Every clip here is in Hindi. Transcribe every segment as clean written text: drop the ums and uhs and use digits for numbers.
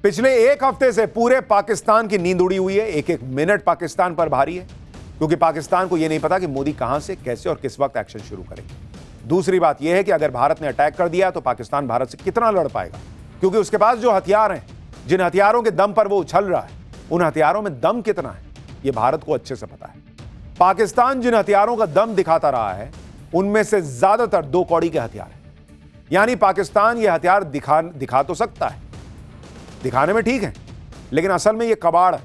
पिछले एक हफ्ते से पूरे पाकिस्तान की नींद उड़ी हुई है। एक एक मिनट पाकिस्तान पर भारी है, क्योंकि पाकिस्तान को यह नहीं पता कि मोदी कहां से, कैसे और किस वक्त एक्शन शुरू करेंगे। दूसरी बात यह है कि अगर भारत ने अटैक कर दिया तो पाकिस्तान भारत से कितना लड़ पाएगा, क्योंकि उसके पास जो हथियार हैं, जिन हथियारों के दम पर वो उछल रहा है, उन हथियारों में दम कितना है यह भारत को अच्छे से पता है। पाकिस्तान जिन हथियारों का दम दिखाता रहा है, उनमें से ज्यादातर 2 कौड़ी के हथियार हैं। यानी पाकिस्तान ये हथियार दिखा तो सकता है, दिखाने में ठीक है, लेकिन असल में ये कबाड़ है।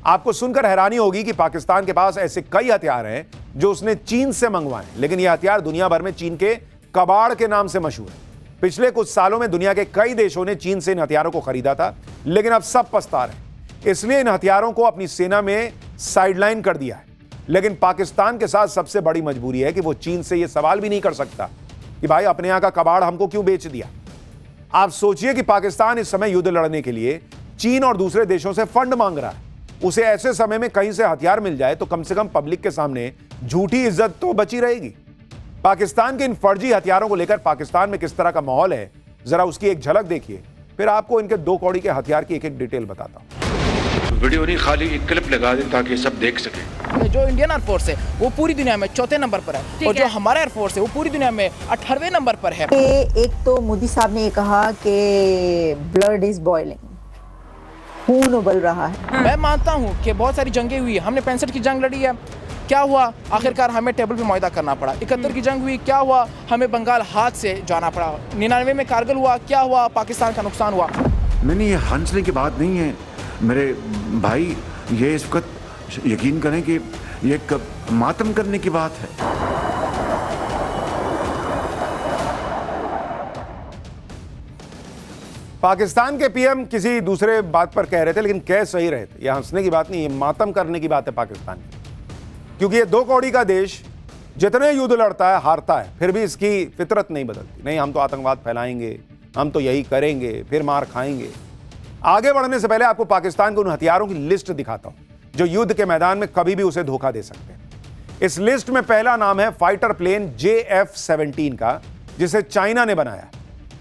आपको सुनकर हैरानी होगी कि पाकिस्तान के पास ऐसे कई हथियार हैं जो उसने चीन से मंगवाए, लेकिन ये हथियार दुनिया भर में चीन के कबाड़ के नाम से मशहूर है। पिछले कुछ सालों में दुनिया के कई देशों ने चीन से इन हथियारों को खरीदा था, लेकिन अब सब पछता रहे हैं। इसलिए इन हथियारों को अपनी सेना में साइडलाइन कर दिया है। लेकिन पाकिस्तान के साथ सबसे बड़ी मजबूरी है कि वो चीन से यह सवाल भी नहीं कर सकता कि भाई अपने यहां का कबाड़ हमको क्यों बेच दिया। आप सोचिए कि पाकिस्तान इस समय युद्ध लड़ने के लिए चीन और दूसरे देशों से फंड मांग रहा है। उसे ऐसे समय में कहीं से हथियार मिल जाए तो कम से कम पब्लिक के सामने झूठी इज्जत तो बची रहेगी। पाकिस्तान के इन फर्जी हथियारों को लेकर पाकिस्तान में किस तरह का माहौल है, जरा उसकी एक झलक देखिए, फिर आपको इनके 2 कौड़ी के हथियार की एक डिटेल बताता हूं। वीडियो नहीं, खाली एक क्लिप लगा दें ताकि सब देख सकें। जो इंडियन एयरफोर्स है वो पूरी दुनिया में 4थे नंबर पर है, और जो हमारा एयरफोर्स है वो पूरी दुनिया में 18वें नंबर पर है। एक तो मोदी साहब ने ये कहा कि ब्लड इज बॉइलिंग, खून उबल रहा है। मैं मानता हूँ कि बहुत सारी जंगें हुई है, हमने 65 की जंग लड़ी है, क्या हुआ आखिरकार हमें टेबल पे मुआहदा करना पड़ा। 71 की जंग हुई, क्या हुआ हमें बंगाल हाथ से जाना पड़ा। 99 में कारगिल हुआ, क्या हुआ पाकिस्तान का नुकसान हुआ। नहीं, ये हंसने की बात नहीं है मेरे भाई, ये इस वक्त यकीन करें कि ये मातम करने की बात है। पाकिस्तान के पीएम किसी दूसरे बात पर कह रहे थे, लेकिन कह सही रहे थे। यह हंसने की बात नहीं, ये मातम करने की बात है पाकिस्तान की, क्योंकि ये 2 कौड़ी का देश जितने युद्ध लड़ता है हारता है, फिर भी इसकी फितरत नहीं बदलती। नहीं, हम तो आतंकवाद फैलाएंगे, हम तो यही करेंगे, फिर मार खाएंगे। आगे बढ़ने से पहले आपको पाकिस्तान के उन हथियारों की लिस्ट दिखाता हूं जो युद्ध के मैदान में कभी भी उसे धोखा दे सकते हैं। इस लिस्ट में पहला नाम है फाइटर प्लेन JF-17 का, जिसे चाइना ने बनाया।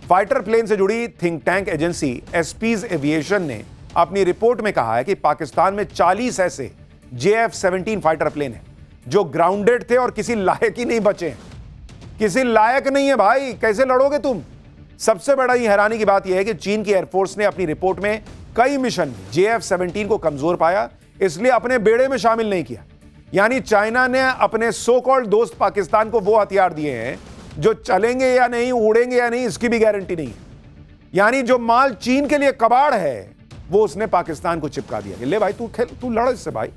फाइटर प्लेन से जुड़ी think tank agency SPs aviation ने अपनी रिपोर्ट में कहा है कि पाकिस्तान में 40 ऐसे JF-17 फाइटर प्लेन हैं जो ग्राउंडेड थे और किसी लायक ही नहीं बचे हैं। किसी लायक नहीं है भाई, कैसे लड़ोगे तुम। सबसे बड़ा ही हैरानी की बात यह है कि चीन की एयरफोर्स ने अपनी रिपोर्ट में कई मिशन JF-17 को कमजोर पाया, इसलिए अपने बेड़े में शामिल नहीं किया। यानी चाइना ने अपने सो कॉल्ड दोस्त पाकिस्तान को वो हथियार दिए हैं जो चलेंगे या नहीं, उड़ेंगे या नहीं, इसकी भी गारंटी नहीं है। यानी जो माल चीन के लिए कबाड़ है वो उसने पाकिस्तान को चिपका दिया। ले भाई तू लड़ इससे भाई।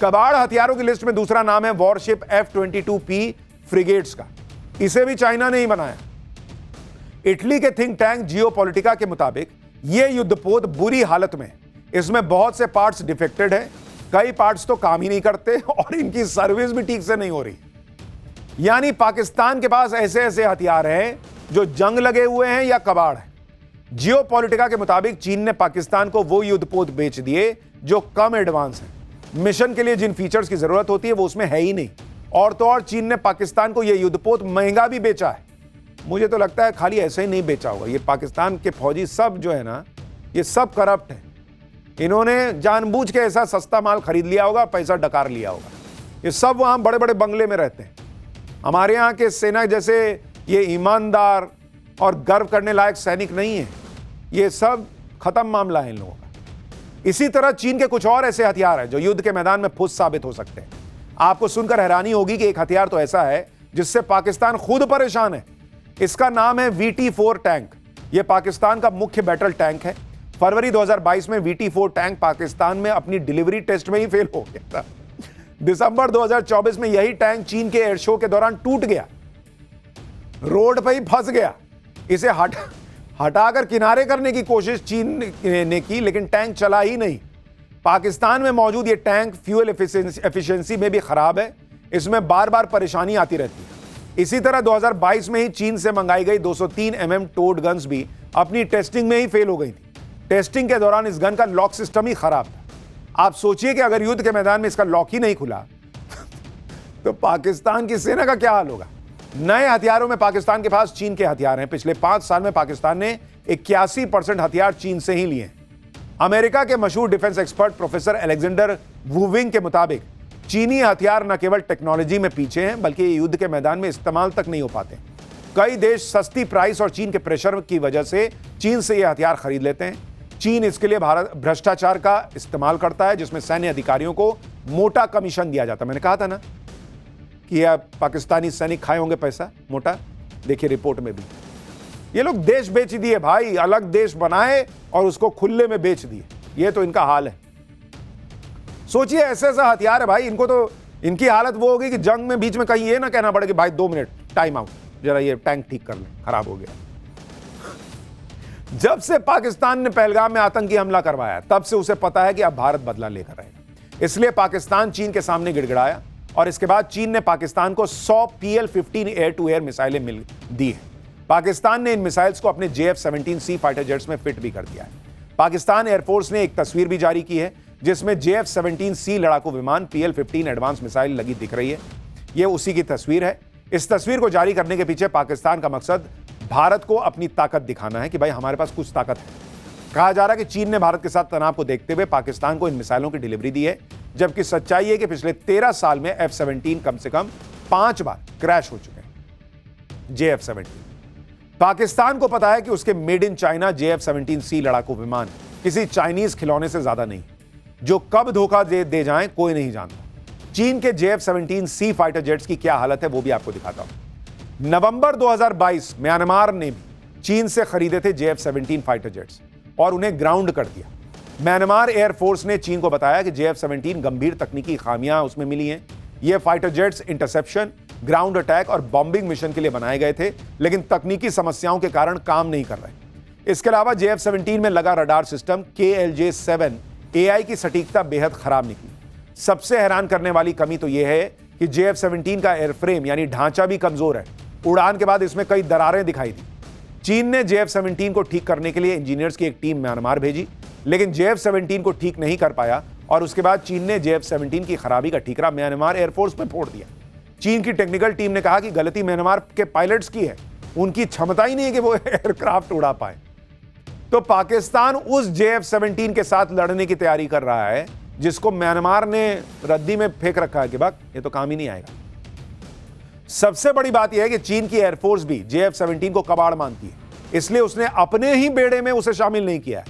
कबाड़ हथियारों की लिस्ट में दूसरा नाम है वॉरशिप F-22P फ्रिगेट्स का। इसे भी चाइना ने ही बनाया। इटली के थिंक टैंक जियोपॉलिटिका के मुताबिक यह युद्धपोत बुरी हालत में, इसमें बहुत से पार्ट्स डिफेक्टेड हैं, कई पार्ट्स तो काम ही नहीं करते और इनकी सर्विस भी ठीक से नहीं हो रही। यानी पाकिस्तान के पास ऐसे ऐसे हथियार हैं जो जंग लगे हुए हैं या कबाड़ है। जियोपॉलिटिका के मुताबिक चीन ने पाकिस्तान को वो युद्धपोत बेच दिए जो कम एडवांस है। मिशन के लिए जिन फीचर्स की जरूरत होती है वो उसमें है ही नहीं, और तो और चीन ने पाकिस्तान को यह युद्धपोत महंगा भी बेचा है। मुझे तो लगता है खाली ऐसे ही नहीं बेचा होगा। ये पाकिस्तान के फौजी सब जो है ना, ये सब करप्ट है। इन्होंने जानबूझ के ऐसा सस्ता माल खरीद लिया होगा, पैसा डकार लिया होगा। ये सब वहां बड़े बड़े बंगले में रहते हैं। हमारे यहाँ के सेना जैसे ये ईमानदार और गर्व करने लायक सैनिक नहीं है। ये सब खत्म मामला है इन लोगों का। इसी तरह चीन के कुछ और ऐसे हथियार हैं जो युद्ध के मैदान में फुस साबित हो सकते हैं। आपको सुनकर हैरानी होगी कि एक हथियार तो ऐसा है जिससे पाकिस्तान खुद परेशान है। इसका नाम है VT-4 टैंक। यह पाकिस्तान का मुख्य बैटल टैंक है। फरवरी 2022 में VT-4 टैंक पाकिस्तान में अपनी डिलीवरी टेस्ट में ही फेल हो गया था। दिसंबर 2024 में यही टैंक चीन के एयर शो के दौरान टूट गया, रोड पर ही फंस गया। इसे हटाकर किनारे करने की कोशिश चीन ने की, लेकिन टैंक चला ही नहीं। पाकिस्तान में मौजूद यह टैंक फ्यूल एफिशिएंसी में भी खराब है। इसमें बार बार परेशानी आती रहती है। इसी तरह 2022 में ही चीन से मंगाई गई 203 mm टोड गन्स भी अपनी टेस्टिंग में ही फेल हो गई थी। टेस्टिंग के दौरान इस गन का लॉक सिस्टम ही खराब था। आप सोचिए कि अगर युद्ध के मैदान में इसका लॉक ही नहीं खुला तो पाकिस्तान की सेना का क्या हाल होगा। नए हथियारों में पाकिस्तान के पास चीन के हथियार हैं। पिछले 5 साल में पाकिस्तान ने 81% हथियार चीन से ही लिए हैं। अमेरिका के मशहूर डिफेंस एक्सपर्ट प्रोफेसर अलेक्जेंडर वुविंग के मुताबिक चीनी हथियार न केवल टेक्नोलॉजी में पीछे हैं बल्कि ये युद्ध के मैदान में इस्तेमाल तक नहीं हो पाते। कई देश सस्ती प्राइस और चीन के प्रेशर की वजह से चीन से ये हथियार खरीद लेते हैं। चीन इसके लिए भारत भ्रष्टाचार का इस्तेमाल करता है, जिसमें सैन्य अधिकारियों को मोटा कमीशन दिया जाता है। मैंने कहा था ना कि पाकिस्तानी सैनिक खाए होंगे पैसा मोटा, देखिए रिपोर्ट में भी। ये लोग देश बेच दिए भाई, अलग देश बनाए और उसको खुले में बेच दिए। ये तो इनका हाल है। सोचिए ऐसे ऐसा हथियार है भाई, इनको तो इनकी हालत वो होगी कि जंग में बीच में कहीं ये ना कहना पड़े कि भाई 2 मिनट टाइम आउट, जरा ये टैंक ठीक कर ले, खराब हो गया। जब से पाकिस्तान ने पहलगाम में आतंकी हमला करवाया तब से उसे पता है कि अब भारत बदला लेकर आएगा। इसलिए पाकिस्तान चीन के सामने गिड़गिड़ाया और इसके बाद चीन ने पाकिस्तान को 100 PL-15 एयर टू एयर मिसाइलें मिल दी है। पाकिस्तान ने इन मिसाइल्स को अपने JF-17C फाइटर जेट्स में फिट भी कर दिया है। पाकिस्तान एयरफोर्स ने एक तस्वीर भी जारी की है जिसमें JF-17C लड़ाकू विमान PL-15 एडवांस मिसाइल लगी दिख रही है। यह उसी की तस्वीर है। इस तस्वीर को जारी करने के पीछे पाकिस्तान का मकसद भारत को अपनी ताकत दिखाना है कि भाई हमारे पास कुछ ताकत है। कहा जा रहा है कि चीन ने भारत के साथ तनाव को देखते हुए पाकिस्तान को इन मिसाइलों की डिलीवरी दी है, जबकि सच्चाई है कि पिछले 13 साल में F-17 कम से कम 5 बार क्रैश हो चुके हैं। JF-17 पाकिस्तान को पता है कि उसके मेड इन चाइना JF-17C लड़ाकू विमान किसी चाइनीज खिलौने से ज्यादा नहीं, जो कब धोखा दे जाएं कोई नहीं जानता। चीन के JF-17C फाइटर जेट्स की क्या हालत है वो भी आपको दिखाता हूं। नवंबर 2022 म्यांमार ने भी चीन से खरीदे थे JF-17 फाइटर जेट्स और उन्हें ग्राउंड कर दिया। म्यांमार एयरफोर्स ने चीन को बताया कि JF-17 गंभीर तकनीकी खामियां उसमें मिली हैं। ये fighter jets interception, ground attack और बॉम्बिंग मिशन के लिए बनाए गए थे, लेकिन तकनीकी समस्याओं के कारण काम नहीं कर रहे। इसके अलावा JF-17 में लगा रडार सिस्टम KLJ-7 AI की सटीकता बेहद खराब निकली। सबसे हैरान करने वाली कमी तो यह है कि JF-17 का एयरफ्रेम यानी ढांचा भी कमजोर है। उड़ान के बाद इसमें कई दरारें दिखाई दी। चीन ने JF-17 को ठीक करने के लिए इंजीनियर्स की एक टीम म्यांमार भेजी, लेकिन JF-17 को ठीक नहीं कर पाया और उसके बाद चीन ने JF-17 की खराबी का ठीकरा म्यांमार एयरफोर्स पर फोड़ दिया। चीन की टेक्निकल टीम ने कहा कि गलती म्यांमार के पायलट्स की है, उनकी क्षमता ही नहीं है कि वो एयरक्राफ्ट उड़ा पाए। तो पाकिस्तान उस JF-17 के साथ लड़ने की तैयारी कर रहा है जिसको म्यांमार ने रद्दी में फेंक रखा है कि बक ये तो काम ही नहीं आएगा। सबसे बड़ी बात यह है कि चीन की एयरफोर्स भी JF-17 को कबाड़ मानती है, इसलिए उसने अपने ही बेड़े में उसे शामिल नहीं किया है।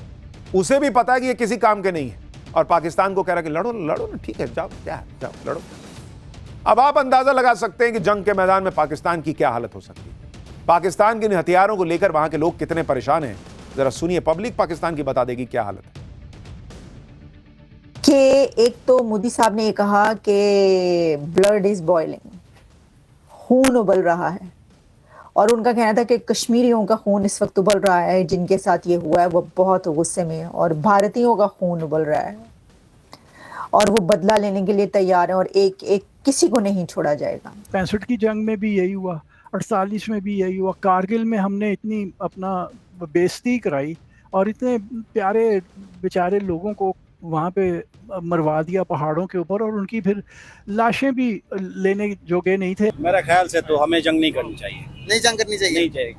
उसे भी पता है कि ये किसी काम के नहीं है और पाकिस्तान को कह रहा है कि लड़ो लड़ो ना, ठीक है जाओ, क्या जाओ लड़ो। अब आप अंदाजा लगा सकते हैं कि जंग के मैदान में पाकिस्तान की क्या हालत हो सकती है। पाकिस्तान के इन हथियारों को लेकर वहां के लोग कितने परेशान हैं, जरा सुनिए। पब्लिक पाकिस्तान की बता देगी क्या हालत है। कि एक तो मोदी साहब ने ये कहा कि ब्लड इज बॉइलिंग, खून उबल रहा है, और उनका कहना था कि कश्मीरियों का खून इस वक्त उबल रहा है, जिनके साथ ये हुआ है वो बहुत गुस्से में है, और भारतीयों का खून उबल रहा है और वो बदला लेने के लिए तैयार है और एक एक किसी को नहीं छोड़ा जाएगा। 65 की जंग में भी यही हुआ, 48 में भी यही हुआ, कारगिल में हमने इतनी अपना बेइज्जती कराई और इतने प्यारे बेचारे लोगों को वहाँ पे मरवा दिया पहाड़ों के ऊपर, और उनकी फिर लाशें भी लेने जोगे नहीं थे। मेरा ख्याल से तो हमें जंग नहीं करनी चाहिए। नहीं जंग करनी चाहिए, नहीं चाहिए,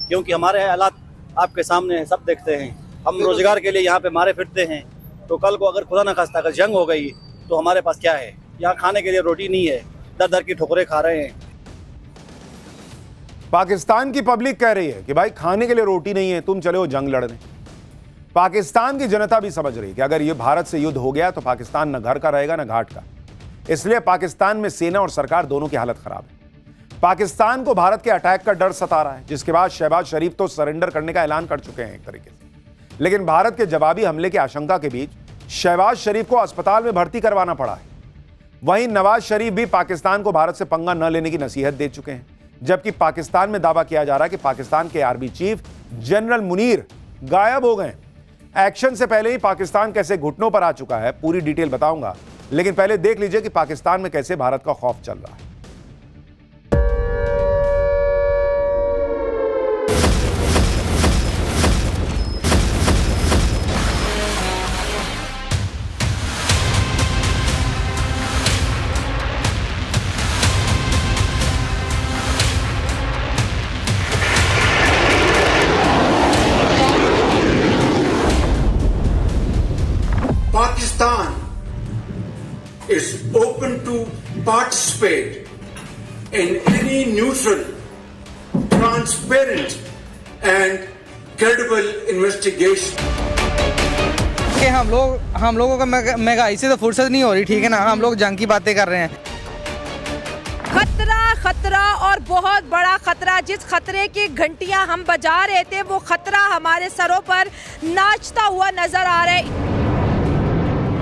क्योंकि हमारे हालात आपके सामने हैं, सब देखते हैं। हम रोजगार के लिए यहाँ पे मारे फिरते हैं, तो कल को अगर खुदा न खास्ता अगर जंग हो गई तो हमारे पास क्या है? यहाँ खाने के लिए रोटी नहीं है, दर दर की ठोकरें खा रहे हैं। पाकिस्तान की पब्लिक कह रही है कि भाई खाने के लिए रोटी नहीं है, तुम चले हो जंग लड़ने। पाकिस्तान की जनता भी समझ रही है कि अगर ये भारत से युद्ध हो गया तो पाकिस्तान न घर का रहेगा न घाट का। इसलिए पाकिस्तान में सेना और सरकार दोनों की हालत खराब है। पाकिस्तान को भारत के अटैक का डर सता रहा है, जिसके बाद शहबाज शरीफ तो सरेंडर करने का ऐलान कर चुके हैं एक तरीके से। लेकिन भारत के जवाबी हमले की आशंका के बीच शहबाज शरीफ को अस्पताल में भर्ती करवाना पड़ा है। वहीं नवाज शरीफ भी पाकिस्तान को भारत से पंगा न लेने की नसीहत दे चुके हैं, जबकि पाकिस्तान में दावा किया जा रहा है कि पाकिस्तान के आर्मी चीफ जनरल मुनीर गायब हो गए। एक्शन से पहले ही पाकिस्तान कैसे घुटनों पर आ चुका है, पूरी डिटेल बताऊंगा, लेकिन पहले देख लीजिए कि पाकिस्तान में कैसे भारत का खौफ चल रहा है। Pakistan is open to participate in any neutral, transparent and credible investigation. कि हम लोगों को महंगाई से तो फुर्सत नहीं हो रही, ठीक है ना, हम लोग जंग की बातें कर रहे हैं। खतरा और बहुत बड़ा खतरा, जिस खतरे की घंटियां हम बजा रहे थे वो खतरा हमारे सरों पर नाचता हुआ नजर आ रहा है।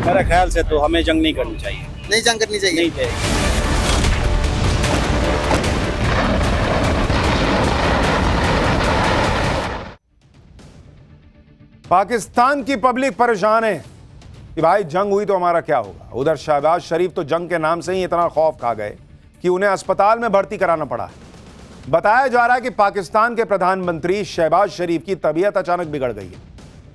मेरे ख्याल से तो हमें जंग नहीं करनी चाहिए। नहीं जंग करनी चाहिए। नहीं चाहिए। पाकिस्तान की पब्लिक परेशान है कि भाई जंग हुई तो हमारा क्या होगा। उधर शहबाज शरीफ तो जंग के नाम से ही इतना खौफ खा गए कि उन्हें अस्पताल में भर्ती कराना पड़ा। बताया जा रहा है कि पाकिस्तान के प्रधानमंत्री शहबाज शरीफ की तबीयत अचानक बिगड़ गई है।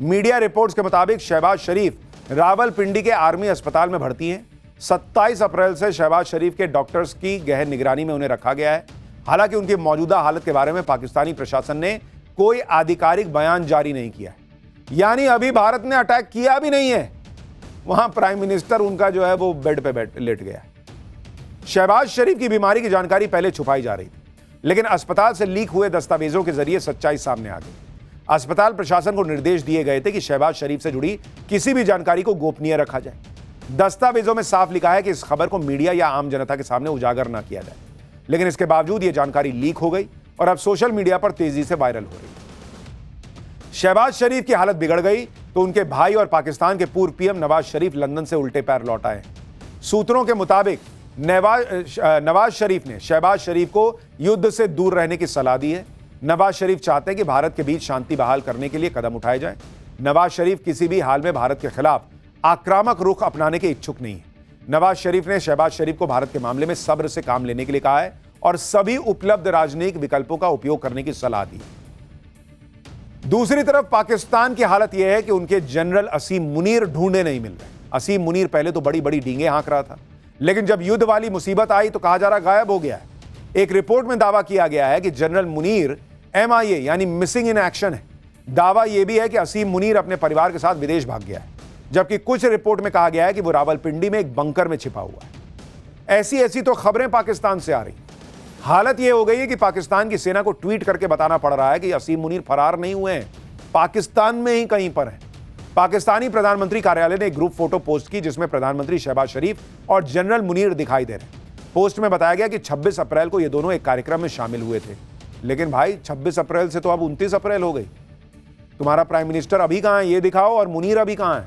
मीडिया रिपोर्ट्स के मुताबिक शहबाज शरीफ रावलपिंडी के आर्मी अस्पताल में भर्ती हैं। 27 अप्रैल से शहबाज शरीफ के डॉक्टर्स की गहन निगरानी में उन्हें रखा गया है। हालांकि उनकी मौजूदा हालत के बारे में पाकिस्तानी प्रशासन ने कोई आधिकारिक बयान जारी नहीं किया है। यानी अभी भारत ने अटैक किया भी नहीं है। वहां प्राइम मिनिस्टर उनका जो है वो बेड पे लेट गया। शहबाज शरीफ की बीमारी की जानकारी पहले छुपाई जा रही थी, लेकिन अस्पताल से लीक हुए दस्तावेजों के जरिए सच्चाई सामने आ गई। अस्पताल प्रशासन को निर्देश दिए गए थे कि शहबाज शरीफ से जुड़ी किसी भी जानकारी को गोपनीय रखा जाए। दस्तावेजों में साफ लिखा है कि इस खबर को मीडिया या आम जनता के सामने उजागर न किया जाए, लेकिन इसके बावजूद यह जानकारी लीक हो गई और अब सोशल मीडिया पर तेजी से वायरल हो रही है। शहबाज शरीफ की हालत बिगड़ गई तो उनके भाई और पाकिस्तान के पूर्व पीएम नवाज शरीफ लंदन से उल्टे पैर लौट आए। सूत्रों के मुताबिक नवाज शरीफ ने शहबाज शरीफ को युद्ध से दूर रहने की सलाह दी है। नवाज शरीफ चाहते हैं कि भारत के बीच शांति बहाल करने के लिए कदम उठाए जाएं। नवाज शरीफ किसी भी हाल में भारत के खिलाफ आक्रामक रुख अपनाने के इच्छुक नहीं है। नवाज शरीफ ने शहबाज शरीफ को भारत के मामले में सब्र से काम लेने के लिए कहा है और सभी उपलब्ध राजनयिक विकल्पों का उपयोग करने की सलाह दी। दूसरी तरफ पाकिस्तान की हालत यह है कि उनके जनरल असीम मुनीर ढूंढे नहीं मिल रहे। असीम मुनीर पहले तो बड़ी बड़ी डींगे हाँक रहा था, लेकिन जब युद्ध वाली मुसीबत आई तो कहा जा रहा गायब हो गया है। एक रिपोर्ट में दावा किया गया है कि जनरल मुनीर MIA यानी मिसिंग इन एक्शन है। दावा यह भी है कि असीम मुनीर अपने परिवार के साथ विदेश भाग गया है, जबकि कुछ रिपोर्ट में कहा गया है कि वो रावलपिंडी में एक बंकर में छिपा हुआ है। ऐसी तो खबरें पाकिस्तान से आ रही। हालत यह हो गई है कि पाकिस्तान की सेना को ट्वीट करके बताना पड़ रहा है कि असीम मुनीर फरार नहीं हुए हैं, पाकिस्तान में ही कहीं पर हैं। पाकिस्तानी प्रधानमंत्री कार्यालय ने एक ग्रुप फोटो पोस्ट की जिसमें प्रधानमंत्री शहबाज शरीफ और जनरल मुनीर दिखाई दे रहे हैं। पोस्ट में बताया गया कि 26 अप्रैल को ये दोनों एक कार्यक्रम में शामिल हुए थे। लेकिन भाई 26 अप्रैल से तो अब 29 अप्रैल हो गई। तुम्हारा प्राइम मिनिस्टर अभी कहां है ये दिखाओ और मुनीर अभी कहां है।